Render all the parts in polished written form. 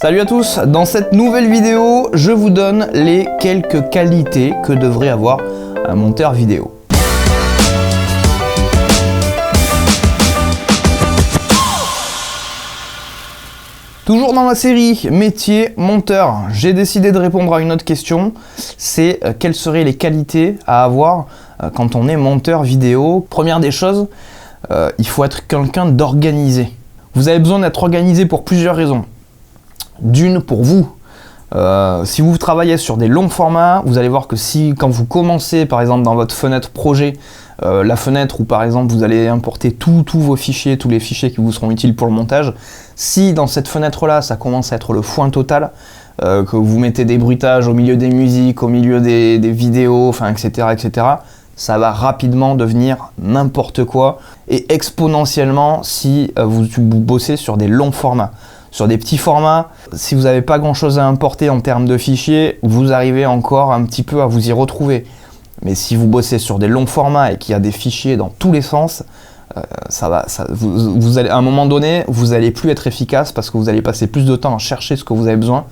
Salut à tous, dans cette nouvelle vidéo, je vous donne les quelques qualités que devrait avoir un monteur vidéo. Toujours dans la série métier monteur, j'ai décidé de répondre à une autre question, c'est quelles seraient les qualités à avoir quand on est monteur vidéo. Première des choses, il faut être quelqu'un d'organisé. Vous avez besoin d'être organisé pour plusieurs raisons. D'une, pour vous. Si vous travaillez sur des longs formats, vous allez voir que quand vous commencez par exemple dans votre fenêtre projet, la fenêtre où par exemple vous allez importer tous vos fichiers, tous les fichiers qui vous seront utiles pour le montage, si dans cette fenêtre là ça commence à être le foin total, que vous mettez des bruitages au milieu des musiques, au milieu des vidéos, enfin etc., ça va rapidement devenir n'importe quoi, et exponentiellement si vous bossez sur des longs formats. Sur des petits formats, si vous n'avez pas grand chose à importer en termes de fichiers, vous arrivez encore un petit peu à vous y retrouver. Mais si vous bossez sur des longs formats et qu'il y a des fichiers dans tous les sens, vous allez, à un moment donné, vous n'allez plus être efficace parce que vous allez passer plus de temps à chercher ce que vous avez besoin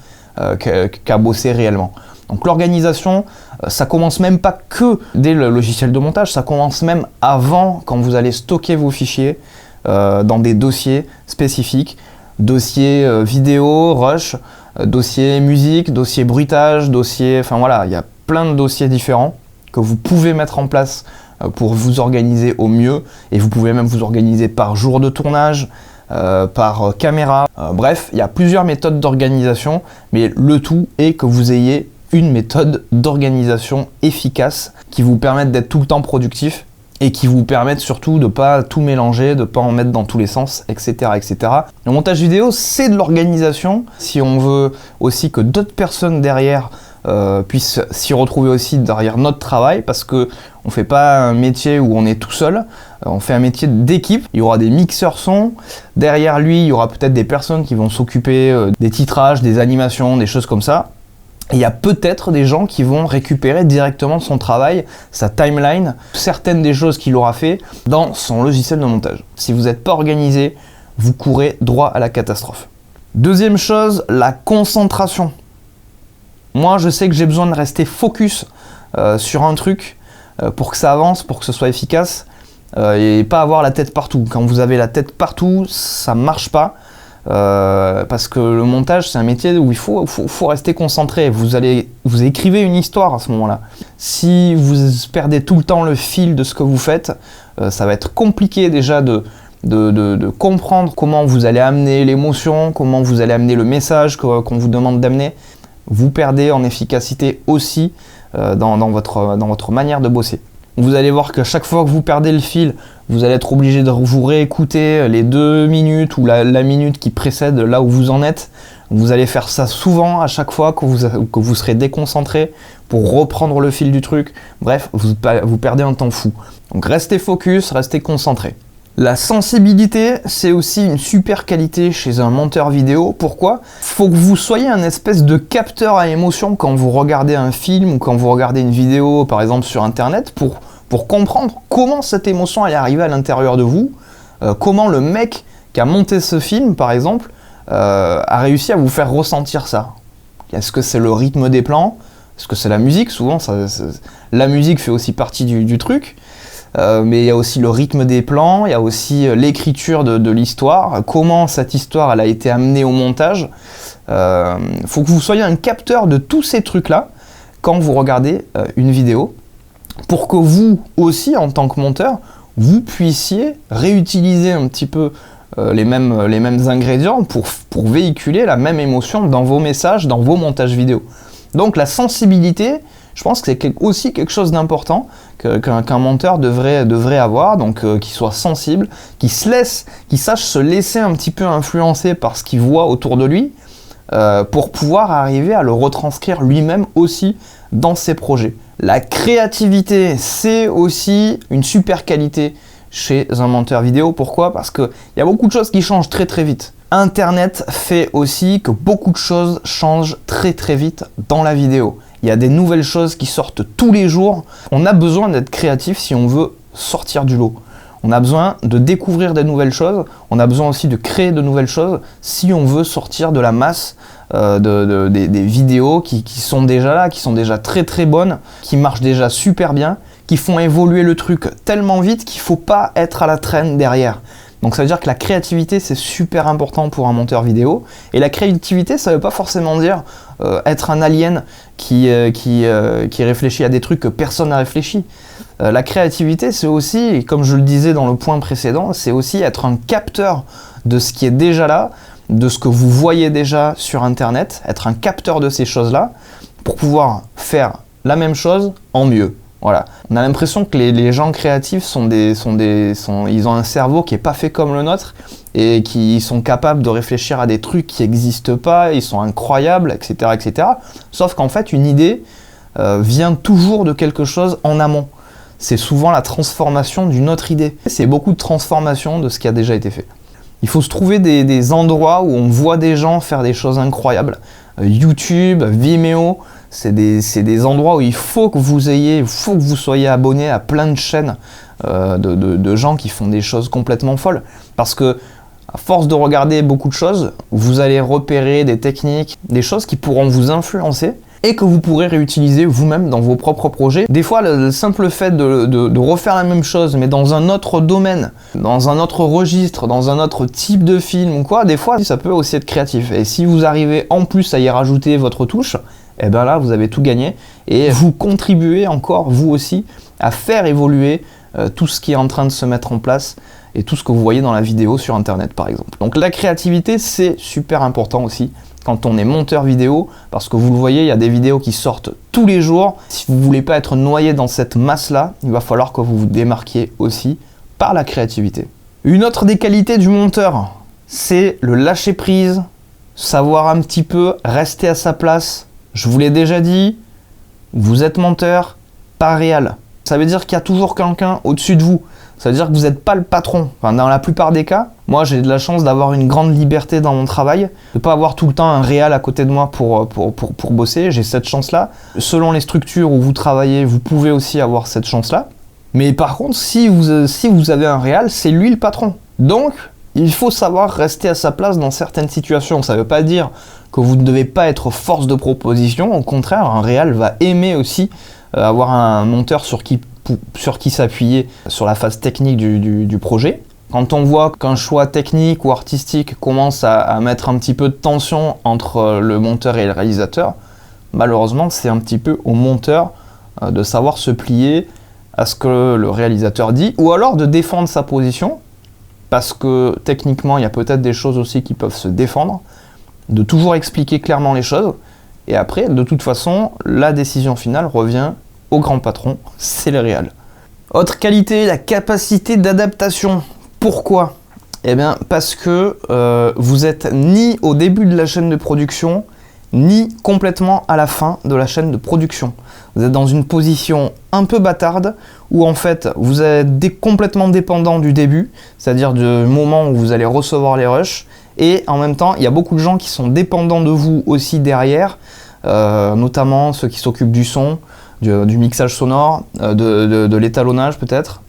qu'à bosser réellement. Donc l'organisation, ça commence même pas que dès le logiciel de montage, ça commence même avant, quand vous allez stocker vos fichiers dans des dossiers spécifiques. Dossier vidéo, rush, dossier musique, dossier bruitage, dossier... Enfin voilà, il y a plein de dossiers différents que vous pouvez mettre en place pour vous organiser au mieux. Et vous pouvez même vous organiser par jour de tournage, par caméra. Bref, il y a plusieurs méthodes d'organisation, mais le tout est que vous ayez une méthode d'organisation efficace qui vous permette d'être tout le temps productif et qui vous permettent surtout de ne pas tout mélanger, de ne pas en mettre dans tous les sens, etc., etc. Le montage vidéo, c'est de l'organisation. Si on veut aussi que d'autres personnes derrière puissent s'y retrouver aussi derrière notre travail, parce qu'on ne fait pas un métier où on est tout seul, on fait un métier d'équipe. Il y aura des mixeurs son, derrière lui, il y aura peut-être des personnes qui vont s'occuper des titrages, des animations, des choses comme ça. Il y a peut-être des gens qui vont récupérer directement son travail, sa timeline, certaines des choses qu'il aura fait dans son logiciel de montage. Si vous n'êtes pas organisé, vous courez droit à la catastrophe. Deuxième chose, la concentration. Moi, je sais que j'ai besoin de rester focus sur un truc pour que ça avance, pour que ce soit efficace et pas avoir la tête partout. Quand vous avez la tête partout, ça marche pas. Parce que le montage, c'est un métier où il faut rester concentré. Vous écrivez une histoire à ce moment-là. Si vous perdez tout le temps le fil de ce que vous faites, ça va être compliqué déjà de comprendre comment vous allez amener l'émotion, comment vous allez amener le message qu'on vous demande d'amener. Vous perdez en efficacité aussi dans votre manière de bosser. Vous allez voir qu'à chaque fois que vous perdez le fil, vous allez être obligé de vous réécouter les 2 minutes ou la minute qui précède là où vous en êtes. Vous allez faire ça souvent à chaque fois que vous serez déconcentré pour reprendre le fil du truc. Bref, vous perdez un temps fou. Donc restez focus, restez concentré. La sensibilité, c'est aussi une super qualité chez un monteur vidéo. Pourquoi ? Faut que vous soyez un espèce de capteur à émotion quand vous regardez un film ou quand vous regardez une vidéo, par exemple sur Internet, pour comprendre comment cette émotion est arrivée à l'intérieur de vous, comment le mec qui a monté ce film, par exemple, a réussi à vous faire ressentir ça. Est-ce que c'est le rythme des plans ? Est-ce que c'est la musique ? Souvent, la musique fait aussi partie du truc. Mais il y a aussi le rythme des plans, il y a aussi l'écriture de l'histoire, comment cette histoire elle a été amenée au montage. Faut que vous soyez un capteur de tous ces trucs-là quand vous regardez une vidéo, pour que vous aussi, en tant que monteur, vous puissiez réutiliser un petit peu les mêmes ingrédients pour véhiculer la même émotion dans vos messages, dans vos montages vidéo. Donc la sensibilité, je pense que c'est aussi quelque chose d'important qu'un monteur devrait avoir, donc qu'il soit sensible, qu'il sache se laisser un petit peu influencer par ce qu'il voit autour de lui, pour pouvoir arriver à le retranscrire lui-même aussi dans ses projets. La créativité, c'est aussi une super qualité chez un monteur vidéo. Pourquoi ? Parce qu'il y a beaucoup de choses qui changent très très vite. Internet fait aussi que beaucoup de choses changent très très vite dans la vidéo. Il y a des nouvelles choses qui sortent tous les jours. On a besoin d'être créatif si on veut sortir du lot. On a besoin de découvrir de nouvelles choses, on a besoin aussi de créer de nouvelles choses si on veut sortir de la masse des vidéos qui sont déjà là, qui sont déjà très très bonnes, qui marchent déjà super bien, qui font évoluer le truc tellement vite qu'il ne faut pas être à la traîne derrière. Donc ça veut dire que la créativité c'est super important pour un monteur vidéo. Et la créativité ça ne veut pas forcément dire être un alien qui réfléchit à des trucs que personne n'a réfléchi. La créativité c'est aussi, comme je le disais dans le point précédent, c'est aussi être un capteur de ce qui est déjà là, de ce que vous voyez déjà sur internet, être un capteur de ces choses-là pour pouvoir faire la même chose en mieux. Voilà. On a l'impression que les gens créatifs ils ont un cerveau qui n'est pas fait comme le nôtre et qui sont capables de réfléchir à des trucs qui n'existent pas, ils sont incroyables, etc. etc. Sauf qu'en fait, une idée vient toujours de quelque chose en amont. C'est souvent la transformation d'une autre idée. C'est beaucoup de transformation de ce qui a déjà été fait. Il faut se trouver des endroits où on voit des gens faire des choses incroyables. YouTube, Vimeo, c'est des endroits où il faut que vous soyez abonné à plein de chaînes de gens qui font des choses complètement folles. Parce que à force de regarder beaucoup de choses, vous allez repérer des techniques, des choses qui pourront vous influencer et que vous pourrez réutiliser vous-même dans vos propres projets. Des fois, le simple fait de refaire la même chose, mais dans un autre domaine, dans un autre registre, dans un autre type de film ou quoi, des fois, ça peut aussi être créatif. Et si vous arrivez en plus à y rajouter votre touche, et bien là, vous avez tout gagné. Et vous contribuez encore, vous aussi, à faire évoluer tout ce qui est en train de se mettre en place et tout ce que vous voyez dans la vidéo sur Internet, par exemple. Donc la créativité, c'est super important aussi quand on est monteur vidéo, parce que vous le voyez, il y a des vidéos qui sortent tous les jours. Si vous ne voulez pas être noyé dans cette masse-là, il va falloir que vous vous démarquiez aussi par la créativité. Une autre des qualités du monteur, c'est le lâcher-prise, savoir un petit peu rester à sa place. Je vous l'ai déjà dit, vous êtes monteur, pas réal. Ça veut dire qu'il y a toujours quelqu'un au-dessus de vous. Ça veut dire que vous n'êtes pas le patron. Enfin, dans la plupart des cas, moi j'ai de la chance d'avoir une grande liberté dans mon travail, de ne pas avoir tout le temps un réal à côté de moi pour bosser. J'ai cette chance-là. Selon les structures où vous travaillez, vous pouvez aussi avoir cette chance-là. Mais par contre, si vous avez un réal, c'est lui le patron. Donc, il faut savoir rester à sa place dans certaines situations. Ça ne veut pas dire que vous ne devez pas être force de proposition. Au contraire, un réal va aimer aussi avoir un monteur sur qui s'appuyer sur la phase technique du projet. Quand on voit qu'un choix technique ou artistique commence à mettre un petit peu de tension entre le monteur et le réalisateur, malheureusement, c'est un petit peu au monteur de savoir se plier à ce que le réalisateur dit, ou alors de défendre sa position, parce que techniquement, il y a peut-être des choses aussi qui peuvent se défendre, de toujours expliquer clairement les choses, et après, de toute façon, la décision finale revient au grand patron, c'est le réal. Autre qualité, la capacité d'adaptation. Pourquoi ? Eh bien, parce que vous êtes ni au début de la chaîne de production, ni complètement à la fin de la chaîne de production. Vous êtes dans une position un peu bâtarde, où en fait, vous êtes complètement dépendant du début, c'est-à-dire du moment où vous allez recevoir les rushs, et en même temps, il y a beaucoup de gens qui sont dépendants de vous aussi derrière, notamment ceux qui s'occupent du son, du mixage sonore, de l'étalonnage peut-être,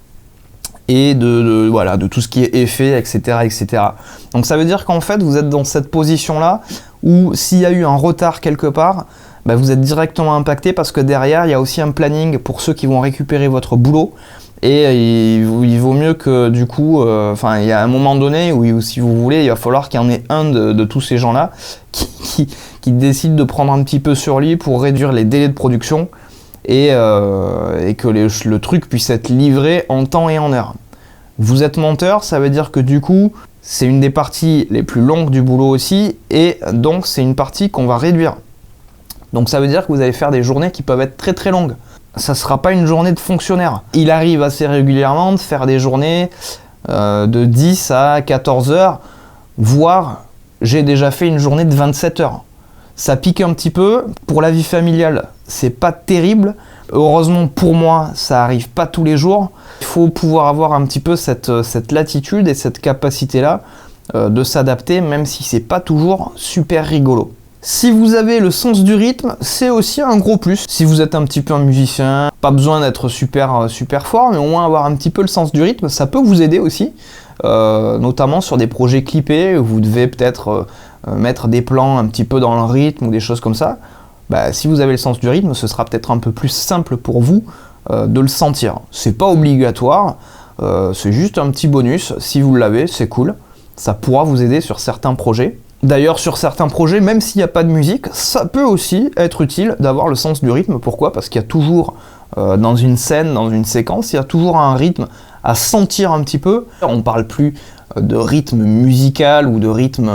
et de tout ce qui est effet, etc., etc. Donc ça veut dire qu'en fait, vous êtes dans cette position-là, où s'il y a eu un retard quelque part, bah, vous êtes directement impacté, parce que derrière, il y a aussi un planning pour ceux qui vont récupérer votre boulot, et il vaut mieux que du coup, il y a un moment donné où si vous voulez, il va falloir qu'il y en ait un de tous ces gens-là qui décide de prendre un petit peu sur lui pour réduire les délais de production, et que le truc puisse être livré en temps et en heure. Vous êtes monteur, ça veut dire que du coup, c'est une des parties les plus longues du boulot aussi, et donc c'est une partie qu'on va réduire. Donc ça veut dire que vous allez faire des journées qui peuvent être très très longues. Ça ne sera pas une journée de fonctionnaire. Il arrive assez régulièrement de faire des journées de 10 à 14 heures, voire j'ai déjà fait une journée de 27 heures. Ça pique un petit peu. Pour la vie familiale, c'est pas terrible. Heureusement pour moi, ça arrive pas tous les jours. Il faut pouvoir avoir un petit peu cette latitude et cette capacité-là de s'adapter, même si c'est pas toujours super rigolo. Si vous avez le sens du rythme, c'est aussi un gros plus. Si vous êtes un petit peu un musicien, pas besoin d'être super fort, mais au moins avoir un petit peu le sens du rythme, ça peut vous aider aussi. Notamment sur des projets clippés, où vous devez peut-être mettre des plans un petit peu dans le rythme ou des choses comme ça. Bah, si vous avez le sens du rythme, ce sera peut-être un peu plus simple pour vous de le sentir. C'est pas obligatoire, c'est juste un petit bonus. Si vous l'avez, c'est cool. Ça pourra vous aider sur certains projets. D'ailleurs, sur certains projets, même s'il n'y a pas de musique, ça peut aussi être utile d'avoir le sens du rythme. Pourquoi ? Parce qu'il y a toujours, dans une scène, dans une séquence, il y a toujours un rythme à sentir un petit peu. On ne parle plus de rythme musical ou de rythme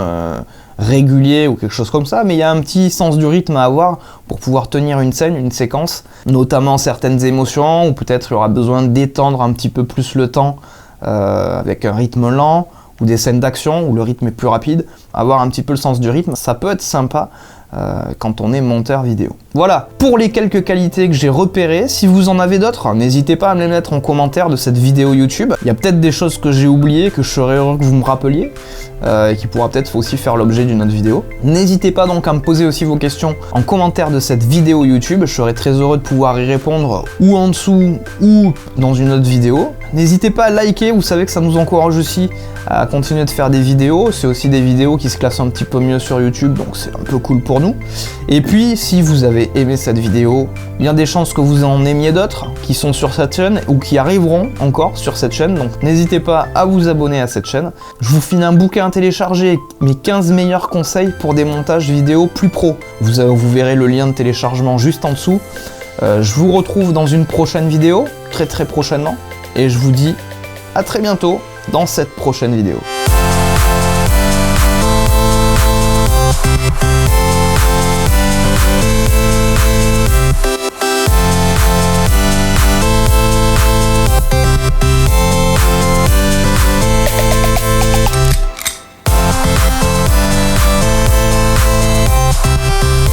régulier ou quelque chose comme ça, mais il y a un petit sens du rythme à avoir pour pouvoir tenir une scène, une séquence, notamment certaines émotions, ou peut-être il y aura besoin d'étendre un petit peu plus le temps avec un rythme lent, ou des scènes d'action où le rythme est plus rapide. Avoir un petit peu le sens du rythme, ça peut être sympa quand on est monteur vidéo. Voilà, pour les quelques qualités que j'ai repérées. Si vous en avez d'autres, n'hésitez pas à me les mettre en commentaire de cette vidéo YouTube. Il y a peut-être des choses que j'ai oubliées, que je serais heureux que vous me rappeliez, et qui pourra peut-être aussi faire l'objet d'une autre vidéo. N'hésitez pas donc à me poser aussi vos questions en commentaire de cette vidéo YouTube. Je serai très heureux de pouvoir y répondre ou en dessous ou dans une autre vidéo. N'hésitez pas à liker, vous savez que ça nous encourage aussi à continuer de faire des vidéos. C'est aussi des vidéos qui se classent un petit peu mieux sur YouTube, donc c'est un peu cool pour nous. Et puis, si vous avez aimé cette vidéo, il y a des chances que vous en aimiez d'autres qui sont sur cette chaîne ou qui arriveront encore sur cette chaîne, donc n'hésitez pas à vous abonner à cette chaîne. Je vous file un bouquin à télécharger, mes 15 meilleurs conseils pour des montages vidéo plus pro. Vous verrez le lien de téléchargement juste en dessous. Je vous retrouve dans une prochaine vidéo, très prochainement, et je vous dis à très bientôt dans cette prochaine vidéo.